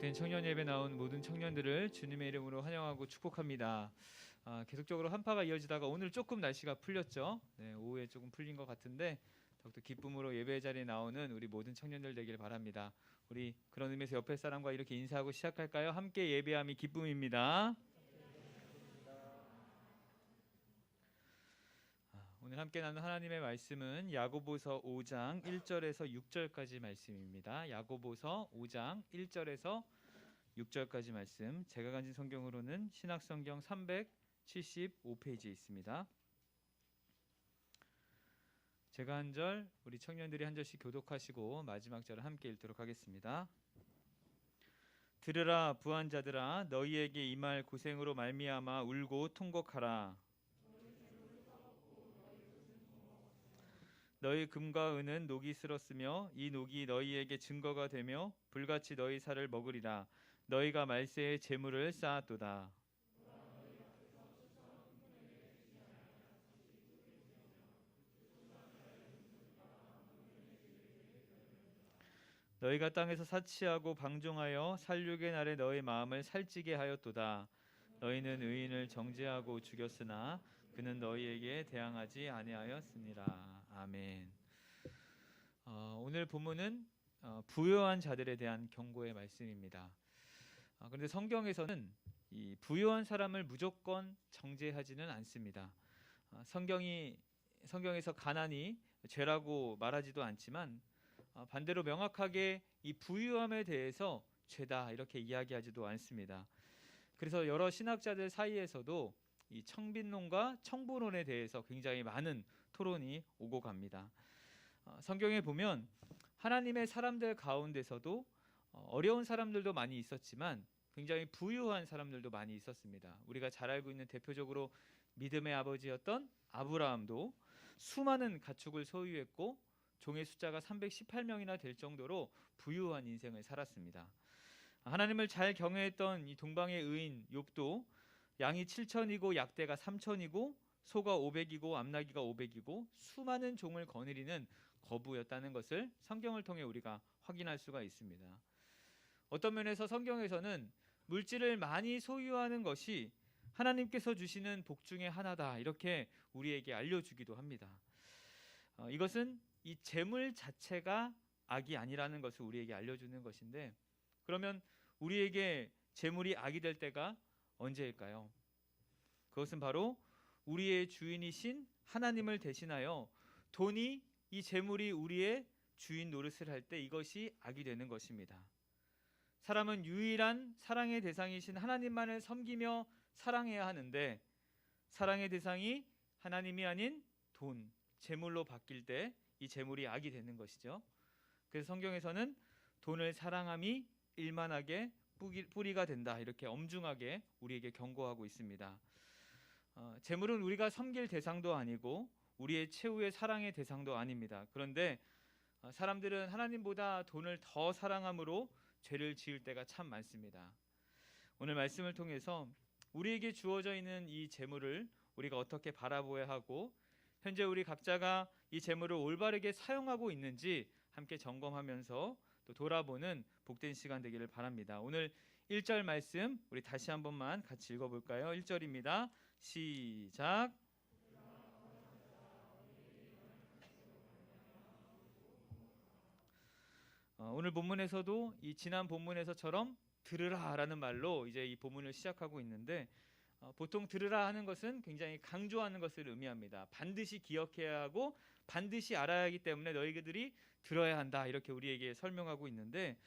복된 청년 예배 나온 모든 청년들을 주님의 이름으로 환영하고 축복합니다. 계속적으로 한파가 이어지다가 오늘 조금 날씨가 풀렸죠. 네, 오후에 조금 풀린 것 같은데 더욱더 기쁨으로 예배 자리에 나오는 우리 모든 청년들 되길 바랍니다. 우리 그런 의미에서 옆에 사람과 이렇게 인사하고 시작할까요? 함께 예배함이 기쁨입니다. 오늘 함께 나눈 하나님의 말씀은 야고보서 5장 1절에서 6절까지 말씀입니다. 야고보서 5장 1절에서 6절까지 말씀, 제가 가진 성경으로는 신약성경 375페이지에 있습니다. 제가 한 절, 우리 청년들이 한 절씩 교독하시고 마지막 절을 함께 읽도록 하겠습니다. 들으라 부한 자들아, 너희에게 임할 고생으로 말미암아 울고 통곡하라. 너희 금과 은은 녹이 슬었으며 이 녹이 너희에게 증거가 되며 불같이 너희 살을 먹으리라. 너희가 말세의 재물을 쌓았도다. 너희가 땅에서 사치하고 방종하여 살육의 날에 너희 마음을 살찌게 하였도다. 너희는 의인을 정죄하고 죽였으나 그는 너희에게 대항하지 아니하였으니라. 아멘. 오늘 본문은 부요한 자들에 대한 경고의 말씀입니다. 그런데 성경에서는 이 부요한 사람을 무조건 정죄하지는 않습니다. 성경에서 가난이 죄라고 말하지도 않지만 반대로 명확하게 이 부유함에 대해서 죄다 이렇게 이야기하지도 않습니다. 그래서 여러 신학자들 사이에서도 이 청빈론과 청부론에 대해서 굉장히 많은 토론이 오고 갑니다. 성경에 보면 하나님의 사람들 가운데서도 어려운 사람들도 많이 있었지만 굉장히 부유한 사람들도 많이 있었습니다. 우리가 잘 알고 있는 대표적으로 믿음의 아버지였던 아브라함도 수많은 가축을 소유했고 종의 숫자가 318명이나 될 정도로 부유한 인생을 살았습니다. 하나님을 잘 경외했던 이 동방의 의인 욥도 양이 7천이고 약대가 3천이고 소가 500이고 암나귀가 500이고 수많은 종을 거느리는 거부였다는 것을 성경을 통해 우리가 확인할 수가 있습니다. 어떤 면에서 성경에서는 물질을 많이 소유하는 것이 하나님께서 주시는 복 중에 하나다 이렇게 우리에게 알려주기도 합니다. 이것은 이 재물 자체가 악이 아니라는 것을 우리에게 알려주는 것인데, 그러면 우리에게 재물이 악이 될 때가 언제일까요? 그것은 바로 우리의 주인이신 하나님을 대신하여 돈이, 이 재물이 우리의 주인 노릇을 할 때 이것이 악이 되는 것입니다. 사람은 유일한 사랑의 대상이신 하나님만을 섬기며 사랑해야 하는데 사랑의 대상이 하나님이 아닌 돈, 재물로 바뀔 때 이 재물이 악이 되는 것이죠. 그래서 성경에서는 돈을 사랑함이 일만하게 뿌리가 된다 이렇게 엄중하게 우리에게 경고하고 있습니다. 재물은 우리가 섬길 대상도 아니고 우리의 최후의 사랑의 대상도 아닙니다. 그런데 사람들은 하나님보다 돈을 더 사랑함으로 죄를 지을 때가 참 많습니다. 오늘 말씀을 통해서 우리에게 주어져 있는 이 재물을 우리가 어떻게 바라보아야 하고 현재 우리 각자가 이 재물을 올바르게 사용하고 있는지 함께 점검하면서 또 돌아보는 복된 시간 되기를 바랍니다. 오늘 1절 말씀 우리 다시 한 번만 같이 읽어볼까요? 1절입니다. 시작. 오늘 본문에서도 이 지난 본문에서처럼 들으라라는 말로 이제 이 본문을 시작하고 있는데 보통 들으라 하는 것은 굉장히 강조하는 것을 의미합니다. 반드시 기억해야 하고 반드시 알아야 하기 때문에 너희들이 들어야 한다 이렇게 우리에게 설명하고 있는데,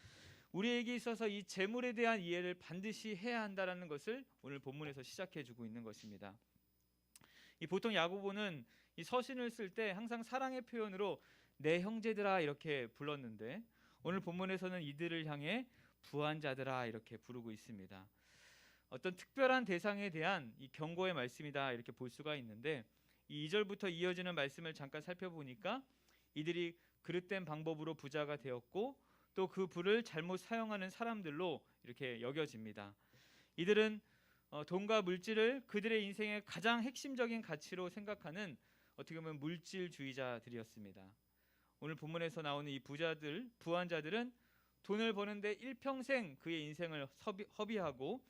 우리에게 있어서 이 재물에 대한 이해를 반드시 해야 한다라는 것을 오늘 본문에서 시작해주고 있는 것입니다. 이 보통 야고보는 이 서신을 쓸 때 항상 사랑의 표현으로 내 형제들아 이렇게 불렀는데 오늘 본문에서는 이들을 향해 부한 자들아 이렇게 부르고 있습니다. 어떤 특별한 대상에 대한 이 경고의 말씀이다 이렇게 볼 수가 있는데, 이 2절부터 이어지는 말씀을 잠깐 살펴보니까 이들이 그릇된 방법으로 부자가 되었고 또 그 부를 잘못 사용하는 사람들로 이렇게 여겨집니다. 이들은 돈과 물질을 그들의 인생의 가장 핵심적인 가치로 생각하는 어떻게 보면 물질주의자들이었습니다. 오늘 본문에서 나오는 이 부한 자들은 돈을 버는데 일평생 그의 인생을 허비하고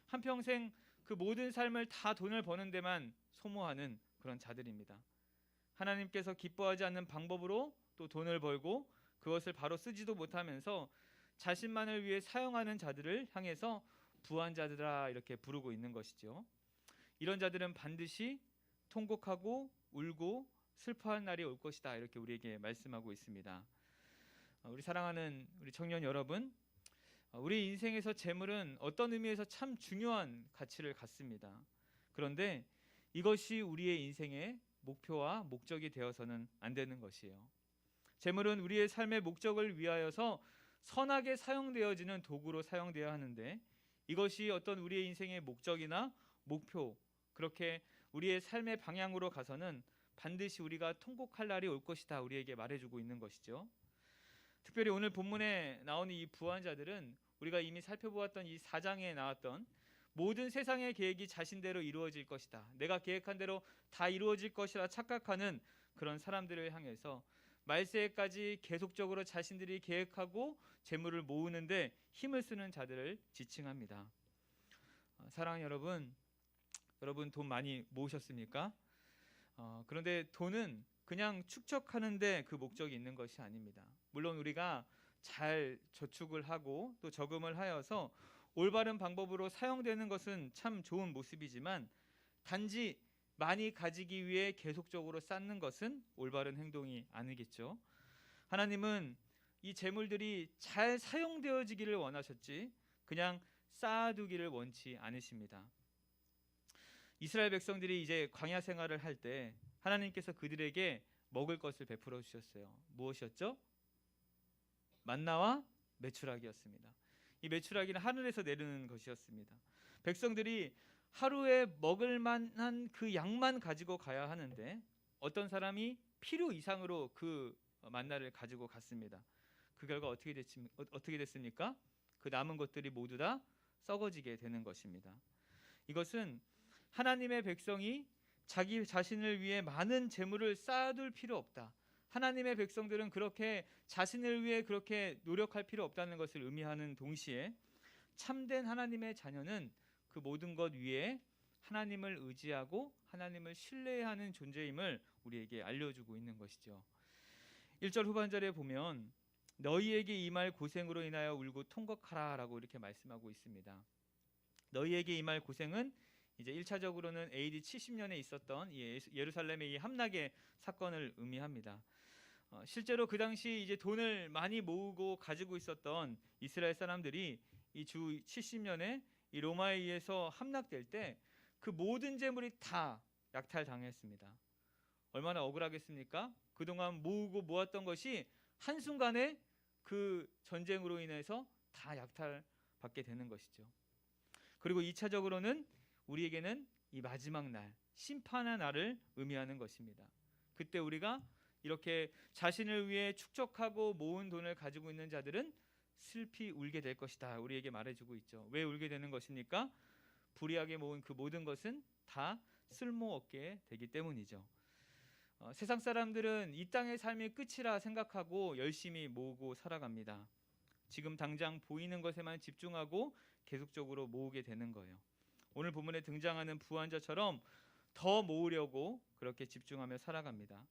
한평생 그 모든 삶을 다 돈을 버는 데만 소모하는 그런 자들입니다. 하나님께서 기뻐하지 않는 방법으로 또 돈을 벌고 그것을 바로 쓰지도 못하면서 자신만을 위해 사용하는 자들을 향해서 부한자들아 이렇게 부르고 있는 것이죠. 이런 자들은 반드시 통곡하고 울고 슬퍼할 날이 올 것이다 이렇게 우리에게 말씀하고 있습니다. 우리 사랑하는 우리 청년 여러분, 우리 인생에서 재물은 어떤 의미에서 참 중요한 가치를 갖습니다. 그런데 이것이 우리의 인생의 목표와 목적이 되어서는 안 되는 것이에요. 재물은 우리의 삶의 목적을 위하여서 선하게 사용되어지는 도구로 사용되어야 하는데 이것이 어떤 우리의 인생의 목적이나 목표, 그렇게 우리의 삶의 방향으로 가서는 반드시 우리가 통곡할 날이 올 것이다 우리에게 말해주고 있는 것이죠. 특별히 오늘 본문에 나오는 이 부한자들은 우리가 이미 살펴보았던 이 4장에 나왔던 모든 세상의 계획이 자신대로 이루어질 것이다, 내가 계획한 대로 다 이루어질 것이라 착각하는 그런 사람들을 향해서 말세에까지 계속적으로 자신들이 계획하고 재물을 모으는데 힘을 쓰는 자들을 지칭합니다. 사랑하는 여러분 돈 많이 모으셨습니까? 그런데 돈은 그냥 축적하는데 그 목적이 있는 것이 아닙니다. 물론 우리가 잘 저축을 하고 또 저금을 하여서 올바른 방법으로 사용되는 것은 참 좋은 모습이지만 단지 많이 가지기 위해 계속적으로 쌓는 것은 올바른 행동이 아니겠죠. 하나님은 이 재물들이 잘 사용되어지기를 원하셨지 그냥 쌓아두기를 원치 않으십니다. 이스라엘 백성들이 이제 광야 생활을 할 때 하나님께서 그들에게 먹을 것을 베풀어 주셨어요. 무엇이었죠? 만나와 메추라기였습니다. 이 메추라기는 하늘에서 내리는 것이었습니다. 백성들이 하루에 먹을 만한 그 양만 가지고 가야 하는데 어떤 사람이 필요 이상으로 그 만나를 가지고 갔습니다. 그 결과 어떻게 됐습니까? 그 남은 것들이 모두 다 썩어지게 되는 것입니다. 이것은 하나님의 백성이 자기 자신을 위해 많은 재물을 쌓아둘 필요 없다, 하나님의 백성들은 그렇게 자신을 위해 그렇게 노력할 필요 없다는 것을 의미하는 동시에 참된 하나님의 자녀는 그 모든 것 위에 하나님을 의지하고 하나님을 신뢰하는 존재임을 우리에게 알려주고 있는 것이죠. 1절 후반절에 보면 너희에게 임할 고생으로 인하여 울고 통곡하라 라고 이렇게 말씀하고 있습니다. 너희에게 임할 고생은 이제 1차적으로는 AD 70년에 있었던 예루살렘의 이 함락의 사건을 의미합니다. 실제로 그 당시 이제 돈을 많이 모으고 가지고 있었던 이스라엘 사람들이 이 주 70년에 이 로마에 의해서 함락될 때 그 모든 재물이 다 약탈당했습니다. 얼마나 억울하겠습니까? 그동안 모으고 모았던 것이 한순간에 그 전쟁으로 인해서 다 약탈받게 되는 것이죠. 그리고 2차적으로는 우리에게는 이 마지막 날, 심판의 날을 의미하는 것입니다. 그때 우리가 이렇게 자신을 위해 축적하고 모은 돈을 가지고 있는 자들은 슬피 울게 될 것이다 우리에게 말해주고 있죠. 왜 울게 되는 것입니까? 불의하게 모은 그 모든 것은 다 쓸모없게 되기 때문이죠. 세상 사람들은 이 땅의 삶이 끝이라 생각하고 열심히 모으고 살아갑니다. 지금 당장 보이는 것에만 집중하고 계속적으로 모으게 되는 거예요. 오늘 본문에 등장하는 부한자처럼 더 모으려고 그렇게 집중하며 살아갑니다.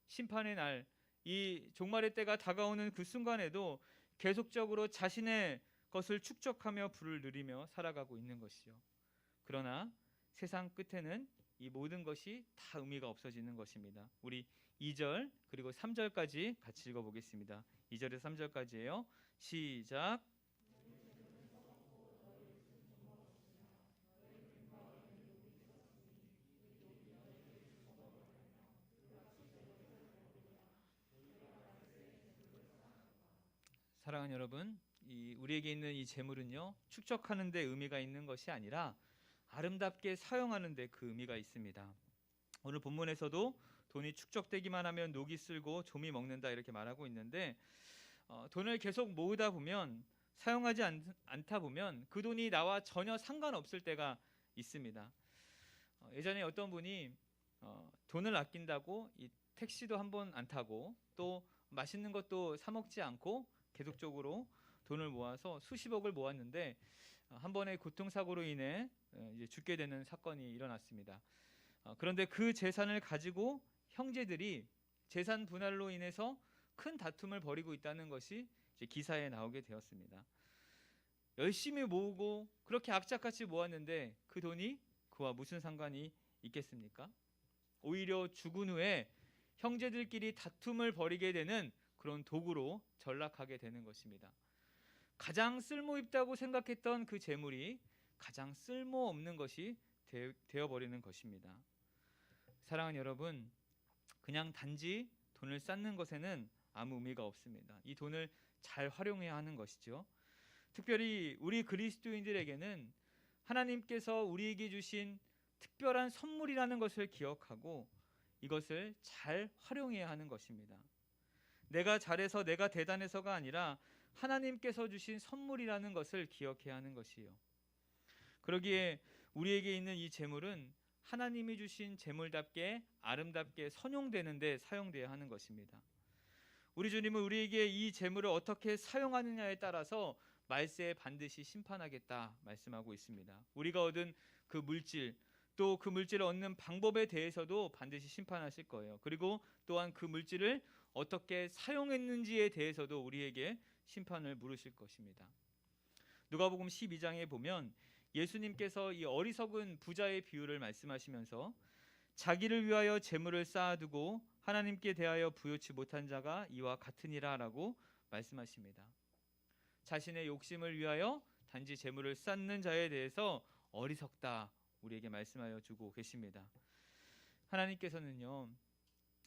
심판의 날, 이 종말의 때가 다가오는 그 순간에도 계속적으로 자신의 것을 축적하며 부를 누리며 살아가고 있는 것이죠. 그러나 세상 끝에는 이 모든 것이 다 의미가 없어지는 것입니다. 우리 2절 그리고 3절까지 같이 읽어보겠습니다. 2절에서 3절까지예요. 시작. 사랑하는 여러분, 우리에게 있는 이 재물은요, 축적하는 데 의미가 있는 것이 아니라 아름답게 사용하는 데 그 의미가 있습니다. 오늘 본문에서도 돈이 축적되기만 하면 녹이 슬고 좀이 먹는다 이렇게 말하고 있는데 돈을 계속 모으다 보면 사용하지 않다 보면 그 돈이 나와 전혀 상관없을 때가 있습니다. 예전에 어떤 분이 돈을 아낀다고 이 택시도 한 번 안 타고 또 맛있는 것도 사 먹지 않고 계속적으로 돈을 모아서 수십억을 모았는데 한 번의 교통사고로 인해 이제 죽게 되는 사건이 일어났습니다. 그런데 그 재산을 가지고 형제들이 재산 분할로 인해서 큰 다툼을 벌이고 있다는 것이 이제 기사에 나오게 되었습니다. 열심히 모으고 그렇게 악착같이 모았는데 그 돈이 그와 무슨 상관이 있겠습니까? 오히려 죽은 후에 형제들끼리 다툼을 벌이게 되는 그런 도구로 전락하게 되는 것입니다. 가장 쓸모있다고 생각했던 그 재물이 가장 쓸모없는 것이 되어버리는 것입니다. 사랑하는 여러분, 그냥 단지 돈을 쌓는 것에는 아무 의미가 없습니다. 이 돈을 잘 활용해야 하는 것이죠. 특별히 우리 그리스도인들에게는 하나님께서 우리에게 주신 특별한 선물이라는 것을 기억하고 이것을 잘 활용해야 하는 것입니다. 내가 잘해서 내가 대단해서가 아니라 하나님께서 주신 선물이라는 것을 기억해야 하는 것이요. 그러기에 우리에게 있는 이 재물은 하나님이 주신 재물답게 아름답게 선용되는 데 사용되어야 하는 것입니다. 우리 주님은 우리에게 이 재물을 어떻게 사용하느냐에 따라서 말세에 반드시 심판하겠다 말씀하고 있습니다. 우리가 얻은 그 물질, 또 그 물질을 얻는 방법에 대해서도 반드시 심판하실 거예요. 그리고 또한 그 물질을 어떻게 사용했는지에 대해서도 우리에게 심판을 물으실 것입니다. 누가복음 12장에 보면 예수님께서 이 어리석은 부자의 비유를 말씀하시면서 자기를 위하여 재물을 쌓아두고 하나님께 대하여 부요치 못한 자가 이와 같으니라 라고 말씀하십니다. 자신의 욕심을 위하여 단지 재물을 쌓는 자에 대해서 어리석다 우리에게 말씀하여 주고 계십니다. 하나님께서는요,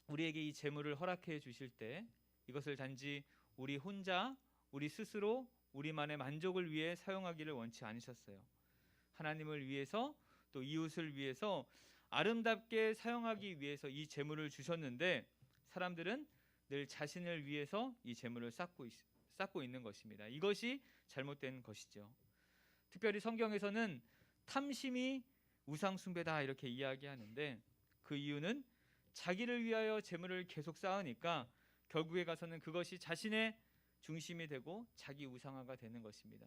우리에게 이 재물을 허락해 주실 때 이것을 단지 우리 혼자, 우리 스스로, 우리만의 만족을 위해 사용하기를 원치 않으셨어요. 하나님을 위해서 또 이웃을 위해서 아름답게 사용하기 위해서 이 재물을 주셨는데 사람들은 늘 자신을 위해서 이 재물을 쌓고 있는 것입니다. 이것이 잘못된 것이죠. 특별히 성경에서는 탐심이 우상 숭배다 이렇게 이야기하는데 그 이유는 자기를 위하여 재물을 계속 쌓으니까 결국에 가서는 그것이 자신의 중심이 되고 자기 우상화가 되는 것입니다.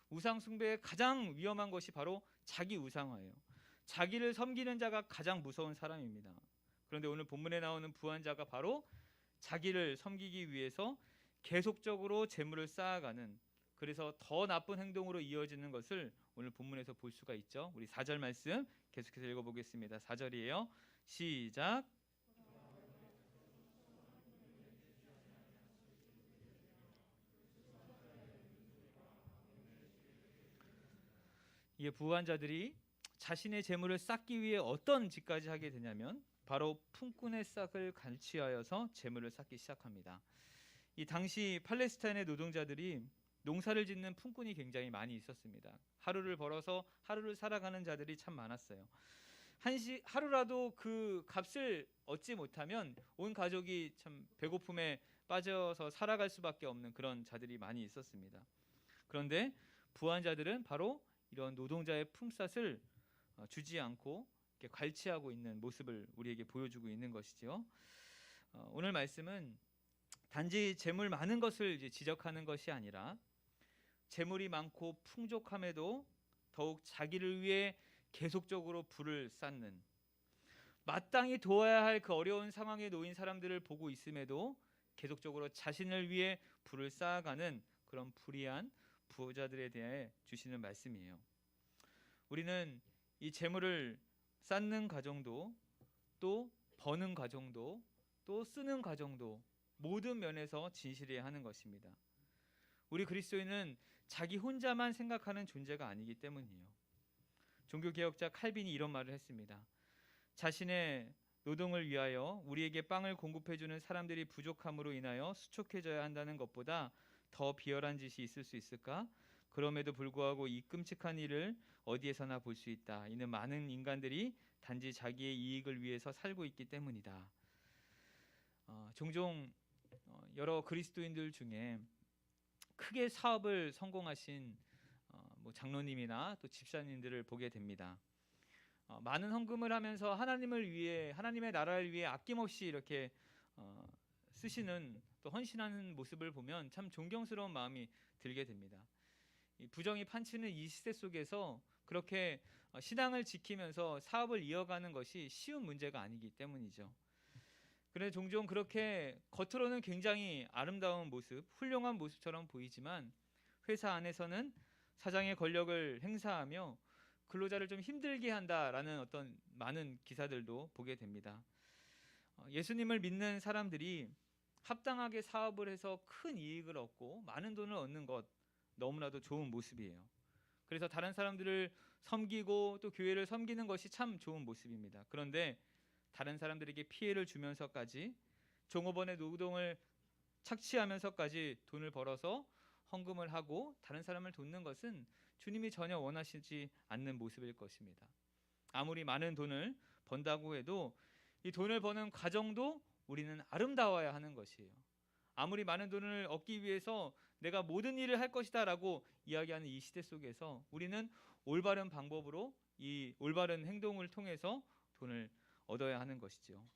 우상 숭배의 가장 위험한 것이 바로 자기 우상화예요. 자기를 섬기는 자가 가장 무서운 사람입니다. 그런데 오늘 본문에 나오는 부한자가 바로 자기를 섬기기 위해서 계속적으로 재물을 쌓아가는, 그래서 더 나쁜 행동으로 이어지는 것을 오늘 본문에서 볼 수가 있죠. 우리 4절 말씀 계속해서 읽어보겠습니다. 4절이에요. 시작. 이에 부한 자들이 자신의 재물을 쌓기 위해 어떤 짓까지 하게 되냐면 바로 품꾼의 싹을 갈취하여서 재물을 쌓기 시작합니다. 이 당시 팔레스타인의 노동자들이 농사를 짓는 품꾼이 굉장히 많이 있었습니다. 하루를 벌어서 하루를 살아가는 자들이 참 많았어요. 하루라도 그 값을 얻지 못하면 온 가족이 참 배고픔에 빠져서 살아갈 수밖에 없는 그런 자들이 많이 있었습니다. 그런데 부한 자들은 바로 이런 노동자의 품삯을 주지 않고 이렇게 갈취하고 있는 모습을 우리에게 보여주고 있는 것이죠. 오늘 말씀은 단지 재물 많은 것을 이제 지적하는 것이 아니라 재물이 많고 풍족함에도 더욱 자기를 위해 계속적으로 불을 쌓는, 마땅히 도와야 할 그 어려운 상황에 놓인 사람들을 보고 있음에도 계속적으로 자신을 위해 불을 쌓아가는 그런 불의한 부자들에 대해 주시는 말씀이에요. 우리는 이 재물을 쌓는 과정도, 또 버는 과정도, 또 쓰는 과정도 모든 면에서 진실해야 하는 것입니다. 우리 그리스도인은 자기 혼자만 생각하는 존재가 아니기 때문이에요. 종교개혁자 칼빈이 이런 말을 했습니다. 자신의 노동을 위하여 우리에게 빵을 공급해주는 사람들이 부족함으로 인하여 수척해져야 한다는 것보다 더 비열한 짓이 있을 수 있을까? 그럼에도 불구하고 이 끔찍한 일을 어디에서나 볼 수 있다. 이는 많은 인간들이 단지 자기의 이익을 위해서 살고 있기 때문이다. 종종 여러 그리스도인들 중에 크게 사업을 성공하신 뭐 장로님이나 또 집사님들을 보게 됩니다. 많은 헌금을 하면서 하나님을 위해, 하나님의 나라를 위해 아낌없이 이렇게 쓰시는 또 헌신하는 모습을 보면 참 존경스러운 마음이 들게 됩니다. 이 부정이 판치는 이 시대 속에서 그렇게 신앙을 지키면서 사업을 이어가는 것이 쉬운 문제가 아니기 때문이죠. 그래 종종 그렇게 겉으로는 굉장히 아름다운 모습, 훌륭한 모습처럼 보이지만 회사 안에서는 사장의 권력을 행사하며 근로자를 좀 힘들게 한다라는 어떤 많은 기사들도 보게 됩니다. 예수님을 믿는 사람들이 합당하게 사업을 해서 큰 이익을 얻고 많은 돈을 얻는 것 너무나도 좋은 모습이에요. 그래서 다른 사람들을 섬기고 또 교회를 섬기는 것이 참 좋은 모습입니다. 그런데 다른 사람들에게 피해를 주면서까지 종업원의 노동을 착취하면서까지 돈을 벌어서 헌금을 하고 다른 사람을 돕는 것은 주님이 전혀 원하시지 않는 모습일 것입니다. 아무리 많은 돈을 번다고 해도 이 돈을 버는 과정도 우리는 아름다워야 하는 것이에요. 아무리 많은 돈을 얻기 위해서 내가 모든 일을 할 것이다 라고 이야기하는 이 시대 속에서 우리는 올바른 방법으로 이 올바른 행동을 통해서 돈을 얻어야 하는 것이죠.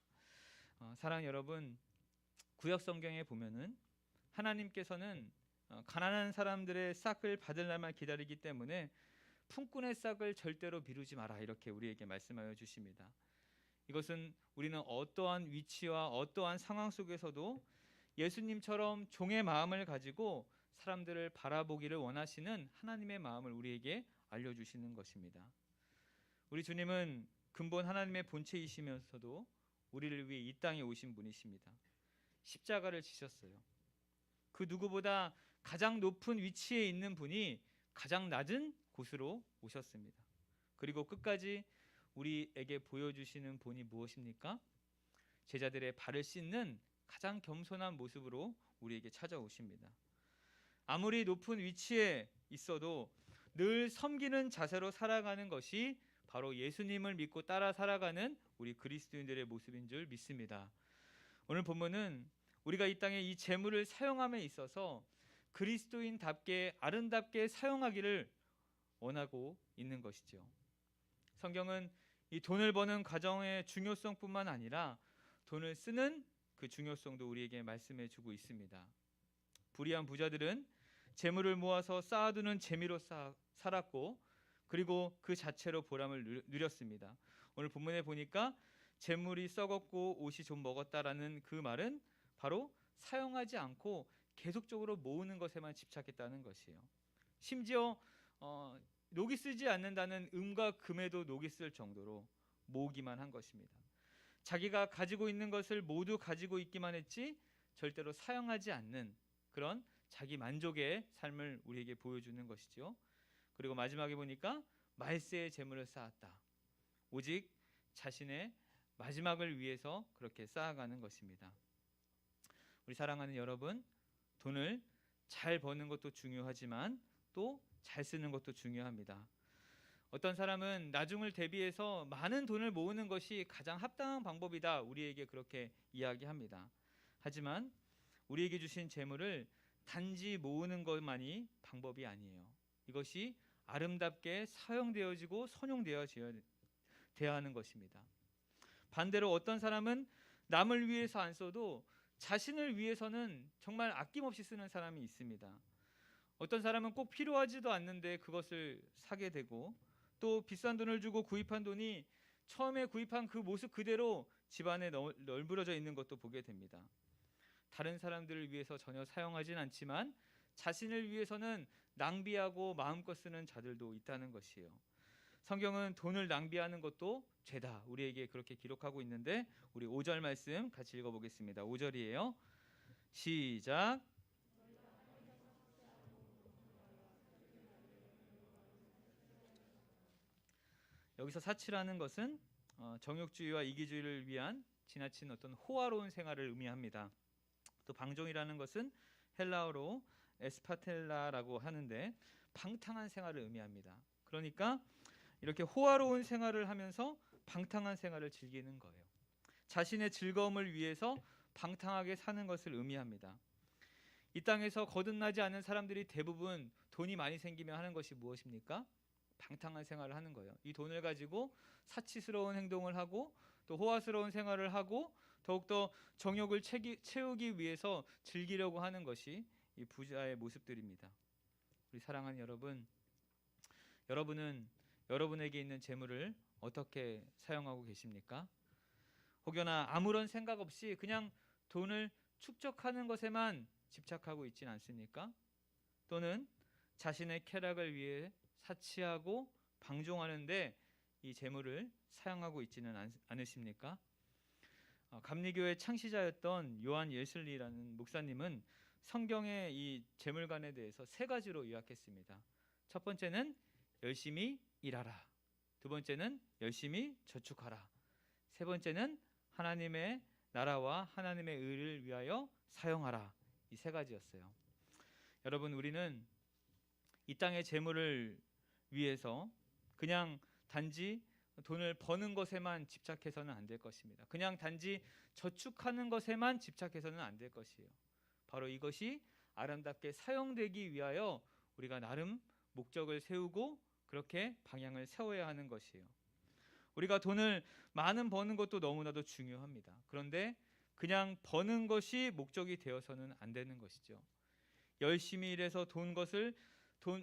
사랑하는 여러분, 구약 성경에 보면은 하나님께서는 가난한 사람들의 싹을 받을 날만 기다리기 때문에 품꾼의 싹을 절대로 미루지 마라 이렇게 우리에게 말씀하여 주십니다. 이것은 우리는 어떠한 위치와 어떠한 상황 속에서도 예수님처럼 종의 마음을 가지고 사람들을 바라보기를 원하시는 하나님의 마음을 우리에게 알려주시는 것입니다. 우리 주님은 근본 하나님의 본체이시면서도 우리를 위해 이 땅에 오신 분이십니다. 십자가를 지셨어요. 그 누구보다 가장 높은 위치에 있는 분이 가장 낮은 곳으로 오셨습니다. 그리고 끝까지 우리에게 보여주시는 본이 무엇입니까? 제자들의 발을 씻는 가장 겸손한 모습으로 우리에게 찾아오십니다. 아무리 높은 위치에 있어도 늘 섬기는 자세로 살아가는 것이 바로 예수님을 믿고 따라 살아가는 우리 그리스도인들의 모습인 줄 믿습니다. 오늘 본문은 우리가 이 땅에 이 재물을 사용함에 있어서 그리스도인답게 아름답게 사용하기를 원하고 있는 것이죠. 성경은 이 돈을 버는 과정의 중요성뿐만 아니라 돈을 쓰는 그 중요성도 우리에게 말씀해 주고 있습니다. 불의한 부자들은 재물을 모아서 쌓아두는 재미로 살았고 그리고 그 자체로 보람을 누렸습니다. 오늘 본문에 보니까 재물이 썩었고 옷이 좀 먹었다라는 그 말은 바로 사용하지 않고 계속적으로 모으는 것에만 집착했다는 것이에요. 심지어 녹이 쓰지 않는다는 음과 금에도 녹이 쓸 정도로 모으기만 한 것입니다. 자기가 가지고 있는 것을 모두 가지고 있기만 했지 절대로 사용하지 않는 그런 자기 만족의 삶을 우리에게 보여주는 것이죠. 그리고 마지막에 보니까 말세의 재물을 쌓았다. 오직 자신의 마지막을 위해서 그렇게 쌓아가는 것입니다. 우리 사랑하는 여러분, 돈을 잘 버는 것도 중요하지만 또 잘 쓰는 것도 중요합니다. 어떤 사람은 나중을 대비해서 많은 돈을 모으는 것이 가장 합당한 방법이다. 우리에게 그렇게 이야기합니다. 하지만 우리에게 주신 재물을 단지 모으는 것만이 방법이 아니에요. 이것이 아름답게 사용되어지고 선용되어져야 하는 것입니다. 반대로 어떤 사람은 남을 위해서 안 써도 자신을 위해서는 정말 아낌없이 쓰는 사람이 있습니다. 어떤 사람은 꼭 필요하지도 않는데 그것을 사게 되고 또 비싼 돈을 주고 구입한 돈이 처음에 구입한 그 모습 그대로 집안에 널브러져 있는 것도 보게 됩니다. 다른 사람들을 위해서 전혀 사용하진 않지만 자신을 위해서는 낭비하고 마음껏 쓰는 자들도 있다는 것이에요. 성경은 돈을 낭비하는 것도 죄다 우리에게 그렇게 기록하고 있는데 우리 5절 말씀 같이 읽어보겠습니다. 5절이에요. 시작. 여기서 사치라는 것은 정욕주의와 이기주의를 위한 지나친 어떤 호화로운 생활을 의미합니다. 또 방종이라는 것은 헬라어로 에스파텔라라고 하는데 방탕한 생활을 의미합니다. 그러니까 이렇게 호화로운 생활을 하면서 방탕한 생활을 즐기는 거예요. 자신의 즐거움을 위해서 방탕하게 사는 것을 의미합니다. 이 땅에서 거듭나지 않는 사람들이 대부분 돈이 많이 생기면 하는 것이 무엇입니까? 방탕한 생활을 하는 거예요. 이 돈을 가지고 사치스러운 행동을 하고 또 호화스러운 생활을 하고 더욱더 정욕을 채우기 위해서 즐기려고 하는 것이 이 부자의 모습들입니다. 우리 사랑하는 여러분, 여러분은 여러분에게 있는 재물을 어떻게 사용하고 계십니까? 혹여나 아무런 생각 없이 그냥 돈을 축적하는 것에만 집착하고 있진 않습니까? 또는 자신의 쾌락을 위해 사치하고 방종하는데 이 재물을 사용하고 있지는 않으십니까? 감리교의 창시자였던 요한 웨슬리라는 목사님은 성경의 이 재물관에 대해서 세 가지로 요약했습니다. 첫 번째는 열심히 일하라. 두 번째는 열심히 저축하라. 세 번째는 하나님의 나라와 하나님의 의를 위하여 사용하라. 이 세 가지였어요. 여러분, 우리는 이 땅의 재물을 위해서 그냥 단지 돈을 버는 것에만 집착해서는 안 될 것입니다. 그냥 단지 저축하는 것에만 집착해서는 안 될 것이에요. 바로 이것이 아름답게 사용되기 위하여 우리가 나름 목적을 세우고 그렇게 방향을 세워야 하는 것이에요. 우리가 돈을 많은 버는 것도 너무나도 중요합니다. 그런데 그냥 버는 것이 목적이 되어서는 안 되는 것이죠. 열심히 일해서 돈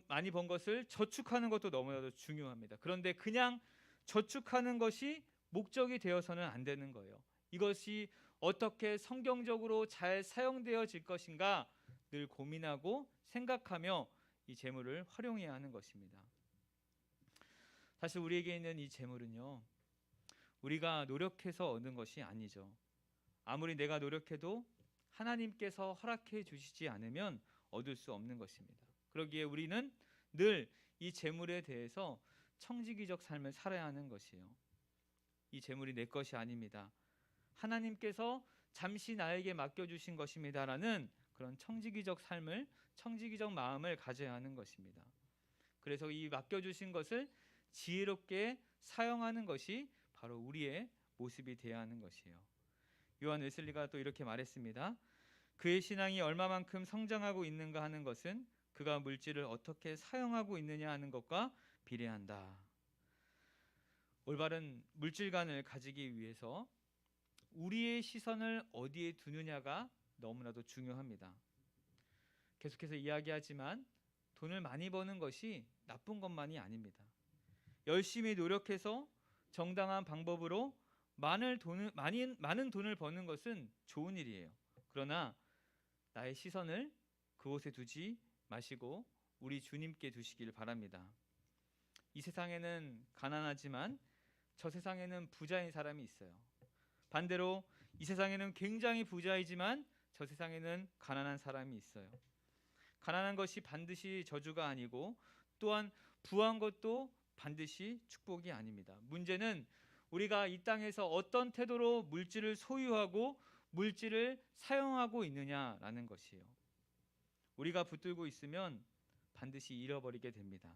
많이 번 것을 저축하는 것도 너무나도 중요합니다. 그런데 그냥 저축하는 것이 목적이 되어서는 안 되는 거예요. 이것이 어떻게 성경적으로 잘 사용되어질 것인가 늘 고민하고 생각하며 이 재물을 활용해야 하는 것입니다. 사실 우리에게 있는 이 재물은요, 우리가 노력해서 얻는 것이 아니죠. 아무리 내가 노력해도 하나님께서 허락해 주시지 않으면 얻을 수 없는 것입니다. 그러기에 우리는 늘 이 재물에 대해서 청지기적 삶을 살아야 하는 것이에요. 이 재물이 내 것이 아닙니다. 하나님께서 잠시 나에게 맡겨주신 것입니다라는 그런 청지기적 삶을, 청지기적 마음을 가져야 하는 것입니다. 그래서 이 맡겨주신 것을 지혜롭게 사용하는 것이 바로 우리의 모습이 되어야 하는 것이에요. 요한 웨슬리가 또 이렇게 말했습니다. 그의 신앙이 얼마만큼 성장하고 있는가 하는 것은 그가 물질을 어떻게 사용하고 있느냐 하는 것과 비례한다. 올바른 물질관을 가지기 위해서 우리의 시선을 어디에 두느냐가 너무나도 중요합니다. 계속해서 이야기하지만 돈을 많이 버는 것이 나쁜 것만이 아닙니다. 열심히 노력해서 정당한 방법으로 많은 돈을 버는 것은 좋은 일이에요. 그러나 나의 시선을 그곳에 두지 마시고 우리 주님께 두시길 바랍니다. 이 세상에는 가난하지만 저 세상에는 부자인 사람이 있어요. 반대로 이 세상에는 굉장히 부자이지만 저 세상에는 가난한 사람이 있어요. 가난한 것이 반드시 저주가 아니고 또한 부한 것도 반드시 축복이 아닙니다. 문제는 우리가 이 땅에서 어떤 태도로 물질을 소유하고 물질을 사용하고 있느냐라는 것이에요. 우리가 붙들고 있으면 반드시 잃어버리게 됩니다.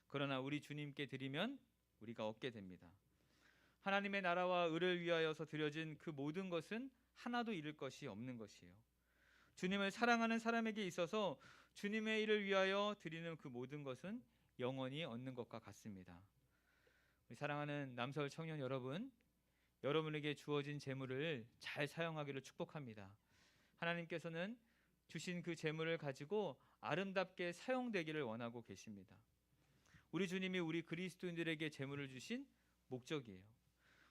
그러나 우리 주님께 드리면 우리가 얻게 됩니다. 하나님의 나라와 의를 위하여서 드려진 그 모든 것은 하나도 잃을 것이 없는 것이에요. 주님을 사랑하는 사람에게 있어서 주님의 일을 위하여 드리는 그 모든 것은 영원히 얻는 것과 같습니다. 우리 사랑하는 남서울 청년 여러분, 여러분에게 주어진 재물을 잘 사용하기를 축복합니다. 하나님께서는 주신 그 재물을 가지고 아름답게 사용되기를 원하고 계십니다. 우리 주님이 우리 그리스도인들에게 재물을 주신 목적이에요.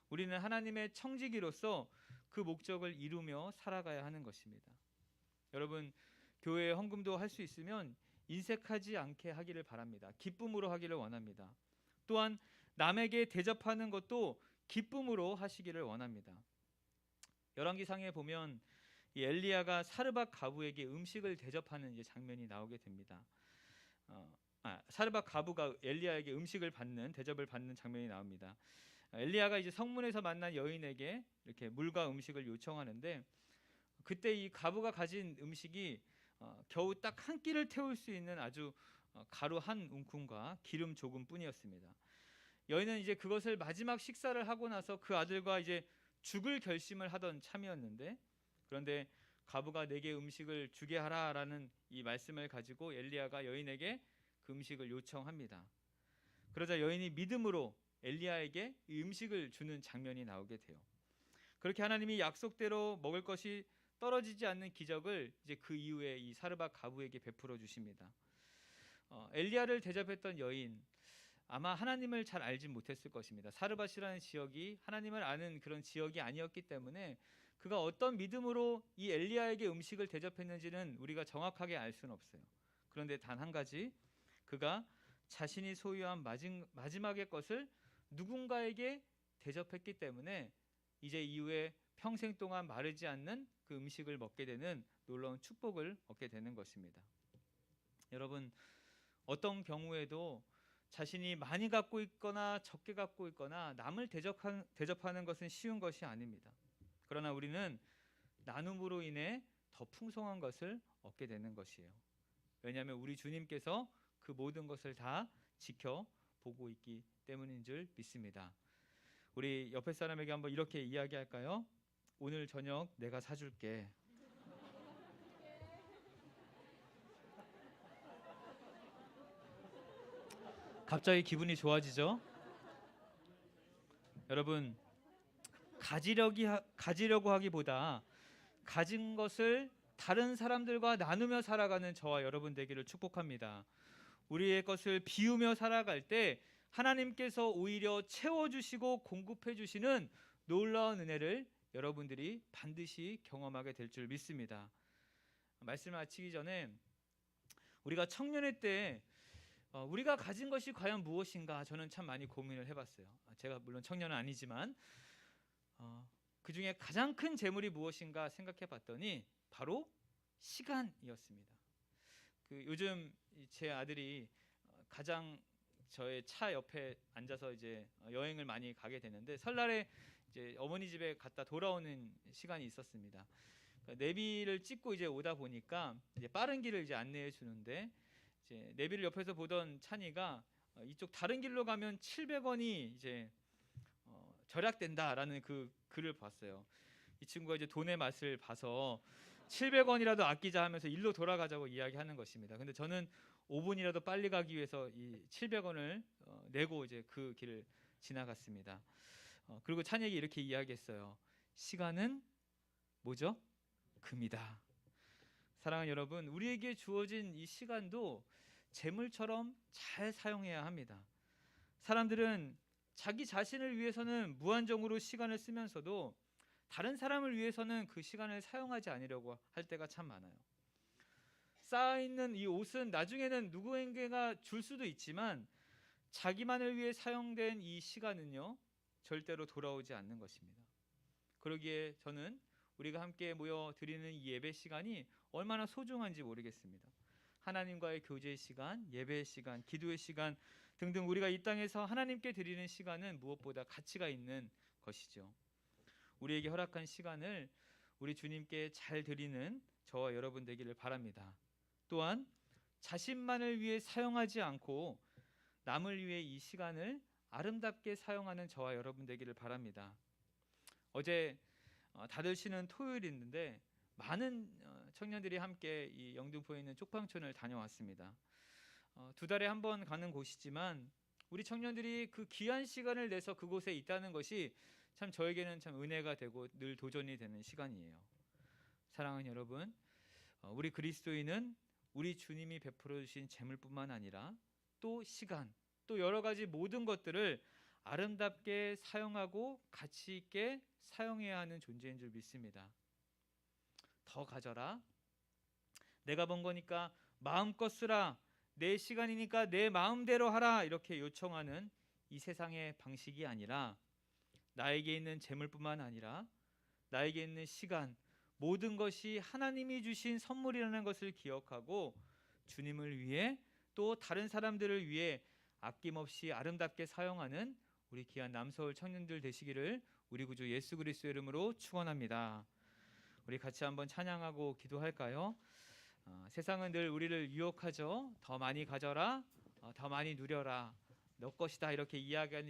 우리는 하나님의 청지기로서 그 목적을 이루며 살아가야 하는 것입니다. 여러분, 교회에 헌금도 할 수 있으면 인색하지 않게 하기를 바랍니다. 기쁨으로 하기를 원합니다. 또한 남에게 대접하는 것도 기쁨으로 하시기를 원합니다. 열왕기상에 보면 이 엘리야가 사르밧 가부에게 음식을 대접하는 이제 장면이 나오게 됩니다. 사르밧 가부가 엘리야에게 음식을 받는, 대접을 받는 장면이 나옵니다. 엘리야가 이제 성문에서 만난 여인에게 이렇게 물과 음식을 요청하는데 그때 이 가부가 가진 음식이 겨우 딱 한 끼를 태울 수 있는 아주 가루 한 움큼과 기름 조금뿐이었습니다. 여인은 이제 그것을 마지막 식사를 하고 나서 그 아들과 이제 죽을 결심을 하던 참이었는데, 그런데 가부가 내게 음식을 주게 하라라는 이 말씀을 가지고 엘리야가 여인에게 그 음식을 요청합니다. 그러자 여인이 믿음으로 엘리야에게 이 음식을 주는 장면이 나오게 돼요. 그렇게 하나님이 약속대로 먹을 것이 떨어지지 않는 기적을 이제 그 이후에 이 사르밧 가부에게 베풀어 주십니다. 엘리야를 대접했던 여인, 아마 하나님을 잘 알지 못했을 것입니다. 사르밧이라는 지역이 하나님을 아는 그런 지역이 아니었기 때문에 그가 어떤 믿음으로 이 엘리야에게 음식을 대접했는지는 우리가 정확하게 알 수는 없어요. 그런데 단 한 가지, 그가 자신이 소유한 마지막의 것을 누군가에게 대접했기 때문에 이제 이후에 평생 동안 마르지 않는 그 음식을 먹게 되는 놀라운 축복을 얻게 되는 것입니다. 여러분, 어떤 경우에도 자신이 많이 갖고 있거나 적게 갖고 있거나 남을 대접하는 것은 쉬운 것이 아닙니다. 그러나 우리는 나눔으로 인해 더 풍성한 것을 얻게 되는 것이에요. 왜냐하면 우리 주님께서 그 모든 것을 다 지켜보고 있기 때문인 줄 믿습니다. 우리 옆에 사람에게 한번 이렇게 이야기할까요? 오늘 저녁 내가 사줄게. 갑자기 기분이 좋아지죠? 여러분, 가지려고 하기보다 가진 것을 다른 사람들과 나누며 살아가는 저와 여러분 되기를 축복합니다. 우리의 것을 비우며 살아갈 때 하나님께서 오히려 채워주시고 공급해주시는 놀라운 은혜를 여러분들이 반드시 경험하게 될 줄 믿습니다. 말씀을 마치기 전에 우리가 청년의 때 우리가 가진 것이 과연 무엇인가 저는 참 많이 고민을 해봤어요. 제가 물론 청년은 아니지만 그 중에 가장 큰 재물이 무엇인가 생각해봤더니 바로 시간이었습니다. 요즘 제 아들이 가장 저의 차 옆에 앉아서 이제 여행을 많이 가게 되는데 설날에 이제 어머니 집에 갔다 돌아오는 시간이 있었습니다. 내비를 찍고 이제 오다 보니까 이제 빠른 길을 이제 안내해 주는데 이제 내비를 옆에서 보던 찬이가 이쪽 다른 길로 가면 700원이 이제 절약된다라는 그 글을 봤어요. 이 친구가 이제 돈의 맛을 봐서 700원이라도 아끼자 하면서 일로 돌아가자고 이야기하는 것입니다. 근데 저는 5분이라도 빨리 가기 위해서 이 700원을 내고 이제 그 길을 지나갔습니다. 그리고 찬이에게 이렇게 이야기했어요. 시간은 뭐죠? 금이다. 사랑하는 여러분, 우리에게 주어진 이 시간도 재물처럼 잘 사용해야 합니다. 사람들은 자기 자신을 위해서는 무한정으로 시간을 쓰면서도 다른 사람을 위해서는 그 시간을 사용하지 않으려고 할 때가 참 많아요. 쌓아있는 이 옷은 나중에는 누구에게가 줄 수도 있지만 자기만을 위해 사용된 이 시간은요 절대로 돌아오지 않는 것입니다. 그러기에 저는 우리가 함께 모여 드리는 이 예배 시간이 얼마나 소중한지 모르겠습니다. 하나님과의 교제의 시간, 예배의 시간, 기도의 시간 등등 우리가 이 땅에서 하나님께 드리는 시간은 무엇보다 가치가 있는 것이죠. 우리에게 허락한 시간을 우리 주님께 잘 드리는 저와 여러분 되기를 바랍니다. 또한 자신만을 위해 사용하지 않고 남을 위해 이 시간을 아름답게 사용하는 저와 여러분 되기를 바랍니다. 어제 다들 쉬는 토요일인데 많은 청년들이 함께 이 영등포에 있는 쪽방촌을 다녀왔습니다. 2달에 한 번 가는 곳이지만 우리 청년들이 그 귀한 시간을 내서 그곳에 있다는 것이 참 저에게는 참 은혜가 되고 늘 도전이 되는 시간이에요. 사랑하는 여러분, 우리 그리스도인은 우리 주님이 베풀어 주신 재물뿐만 아니라 또 시간, 또 여러 가지 모든 것들을 아름답게 사용하고 가치 있게 사용해야 하는 존재인 줄 믿습니다. 더 가져라. 내가 번 거니까 마음껏 쓰라. 내 시간이니까 내 마음대로 하라. 이렇게 요청하는 이 세상의 방식이 아니라 나에게 있는 재물뿐만 아니라 나에게 있는 시간, 모든 것이 하나님이 주신 선물이라는 것을 기억하고 주님을 위해 또 다른 사람들을 위해 아낌없이 아름답게 사용하는 우리 귀한 남서울 청년들 되시기를 우리 구주 예수 그리스도의 이름으로 축원합니다. 우리 같이 한번 찬양하고 기도할까요? 세상은 늘 우리를 유혹하죠. 더 많이 가져라, 더 많이 누려라, 너 것이다 이렇게 이야기하는